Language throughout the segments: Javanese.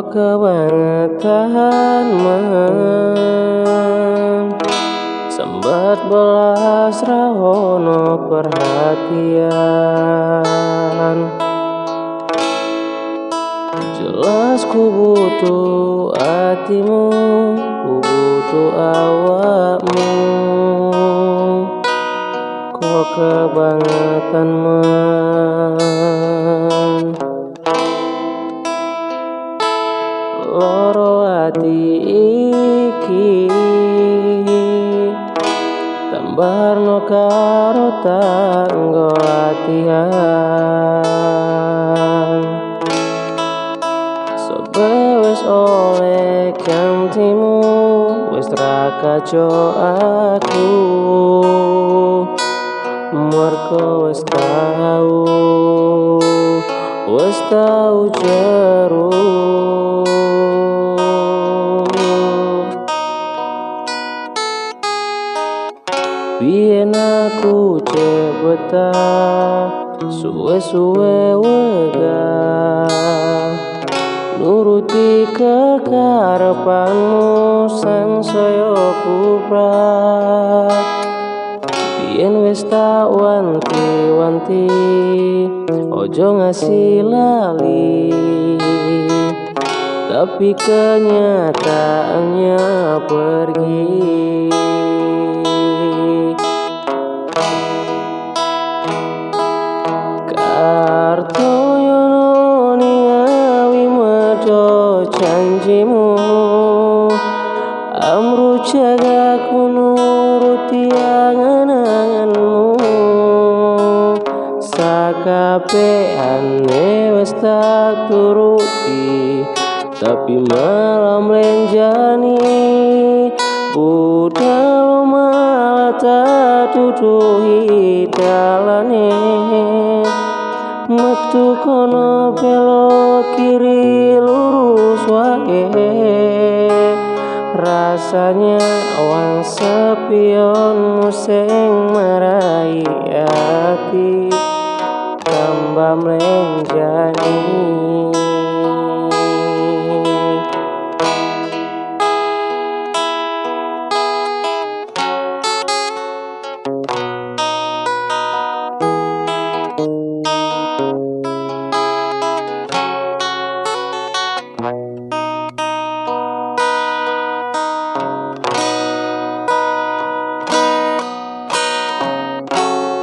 kebangetan man sambat belas rahono perhatian. Jelas ku butuh hatimu, ku butuh awakmu. Kok kebangetan man loro hati iki tambarno karo tanggo latihan. Sobe wis oleh kantimu, wis ra kaco aku, merko wis tau jeru. Biyen aku cek betah, suwe-suwe wegah nuruti kekarepanmu sang saya kuprah. Biyen wis tak wanti-wanti, ojo ngasih lali, tapi kenyataannya pergi. Kartoyono ningali medho janjimu, amru jagaku nuruti angan-anganmu. Sakabehane wis tak turuti, tapi malah mlenjani. Budal malah tak tuduhi dalane, metu kono belok kiri lurus wae. Rasanya wang sepionmu sing marai hati tambah mlenjani.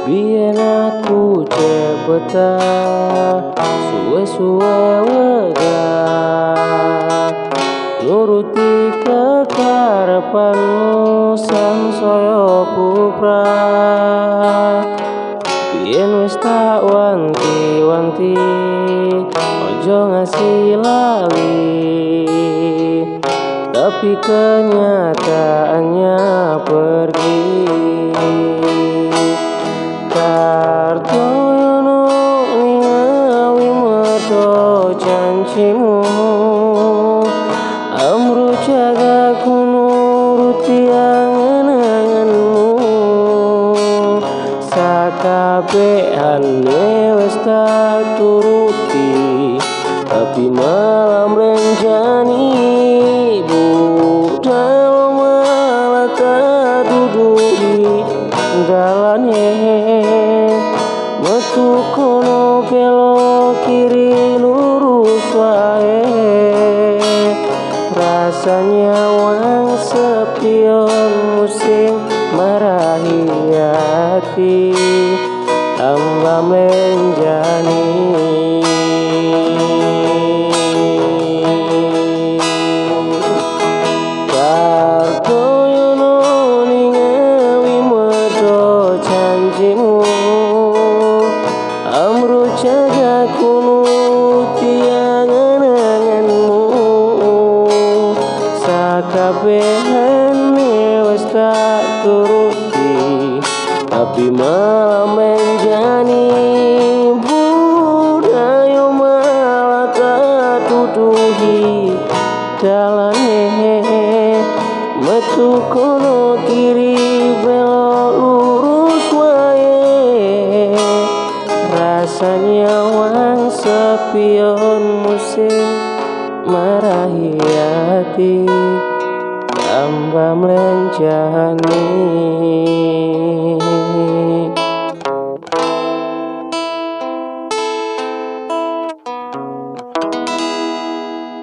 Biyen aku cek betah, suwe-suwe wegah nuruti kekarepanmu sang saya puprah. Biyen wis tak wanti-wanti, ojo ngasih lali, tapi kenyataannya pergi. Kartoyono ningali medho janjimu, amru jagaku nuruti angan-anganmu. Sakabehane wis tak turuti, tapi malah mlenjani. Budal malah tak duduhi dalane, metu kono belok kiri lurus wae. Rasanya wang sepionmu sing marahi hati tambah mlenjani. Kartoyono ningali medho janjimu, amru jagaku nuruti angan-anganmu. Sakabehane wis tak turuti, tapi malah menjani. Budaya malah tak tuduhi dalane, metu kono kiri belok lurus wae. Rasanya wang sepion musim marah ati tambah melencani.